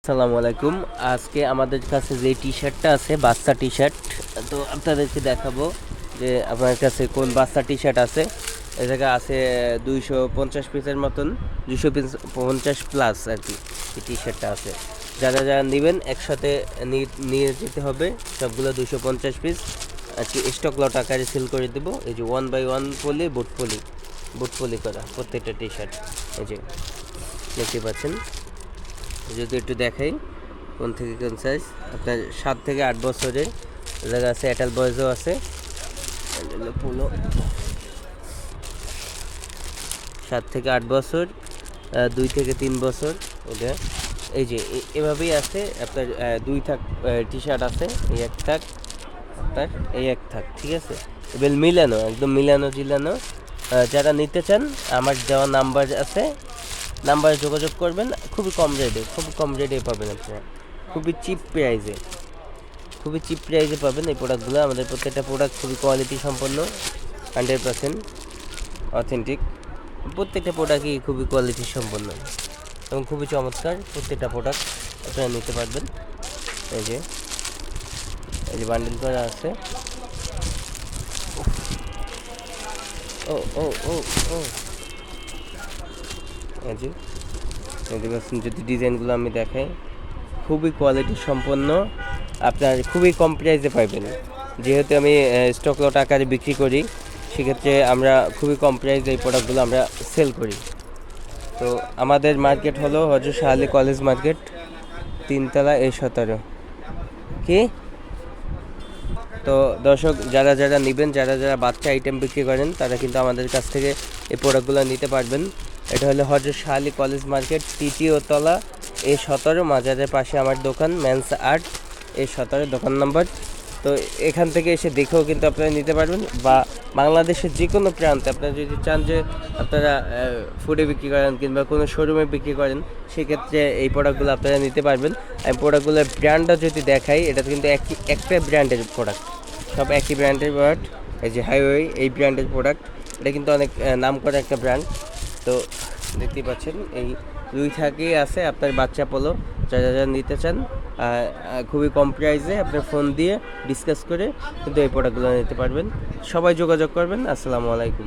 আসসালামু আলাইকুম। আজকে আমাদের কাছে যে টি-শার্টটা আছে বাচ্চা টি-শার্ট, তো আপনাদেরকে দেখাবো যে আপনার কাছে কোন বাচ্চা টি-শার্ট আছে। এ জায়গায় আছে 250 পিসের মতন, 250 প্লাস আর কি এই টি-শার্টটা আছে। যারা যারা নেবেন একসাথে নিয়ে যেতে হবে সবগুলো 250 পিস আর কি। স্টক লট আকারে সেল করে দেবো। এই যে 1 বাই 1 পলি বুট পলি করা প্রত্যেকটা টি-শার্ট। এই যে দেখতে পাচ্ছেন, যদি একটু দেখাই কোন থেকে কোন সাইজ। আপনার 7 থেকে 8 বছরের জায়গা আছে, অ্যাটাল বয়েজও আছে। পুলো 7 থেকে 8 বছর, 2 থেকে 3 বছর এটা। এই যে এভাবেই আছে আপনার। 2 থাক টি শার্ট আছে, এই এক থাক আপনার, এই এক থাক, ঠিক আছে। এবার মিলানো, একদম মিলানো জিলানো। যারা নিতে চান আমার দেওয়া নাম্বার আছে, নাম্বারে যোগাযোগ করবেন। খুবই কম রেটে পাবেন আপনারা, খুবই চিপ প্রাইসে পাবেন এই প্রোডাক্টগুলো। আমাদের প্রত্যেকটা প্রোডাক্ট খুবই কোয়ালিটি সম্পন্ন, 100% অথেন্টিক। প্রত্যেকটা প্রোডাক্টই খুবই কোয়ালিটি সম্পন্ন এবং খুবই চমৎকার। প্রত্যেকটা প্রোডাক্ট আপনারা নিতে পারবেন। এই যে বান্ডেল করা আছে। ও ও ও ও এই যে যদি ডিজাইনগুলো আমি দেখাই, খুবই কোয়ালিটি সম্পন্ন, আপনার খুবই কম প্রাইসে পাইবেন। যেহেতু আমি স্টক লট আকারে বিক্রি করি, সেক্ষেত্রে আমরা খুবই কম প্রাইসে এই প্রোডাক্টগুলো আমরা সেল করি। তো আমাদের মার্কেট হলো হজরত শাহ আলী কলেজ মার্কেট, 3তলা A17। কি তো দর্শক, যারা যারা নেবেন, যারা যারা বাচ্চা আইটেম বিক্রি করেন, তারা কিন্তু আমাদের কাছ থেকে এই প্রোডাক্টগুলো নিতে পারবেন। এটা হলো হজরত শাহ আলী কলেজ মার্কেট, 3য় তলা, A17, মাজারের পাশে আমার দোকান, মেন্স আর্ট, A17 দোকান নাম্বার। তো এখান থেকে এসে দেখেও কিন্তু আপনারা নিতে পারবেন, বা বাংলাদেশের যে কোনো প্রান্তে আপনারা যদি চান যে আপনারা ফুডে বিক্রি করেন কিংবা কোনো শোরুমে বিক্রি করেন, সেক্ষেত্রে এই প্রোডাক্টগুলো আপনারা নিতে পারবেন। আমি প্রোডাক্টগুলোর ব্র্যান্ডটা যদি দেখাই, এটা কিন্তু একটা ব্র্যান্ডের প্রোডাক্ট, সব একই ব্র্যান্ডের প্রোডাক্ট। এই যে হাইওয়ে, এই ব্র্যান্ডের প্রোডাক্ট, এটা কিন্তু অনেক নাম করা একটা ব্র্যান্ড। তো দেখতেই পাচ্ছেন, এই 2 থাকেই আছে আপনার বাচ্চা পোলো। যারা যারা নিতে চান খুবই কম প্রাইসে আপনার ফোন দিয়ে ডিসকাস করে কিন্তু এই প্রোডাক্টগুলো নিতে পারবেন। সবাই যোগাযোগ করবেন। আসসালামু আলাইকুম।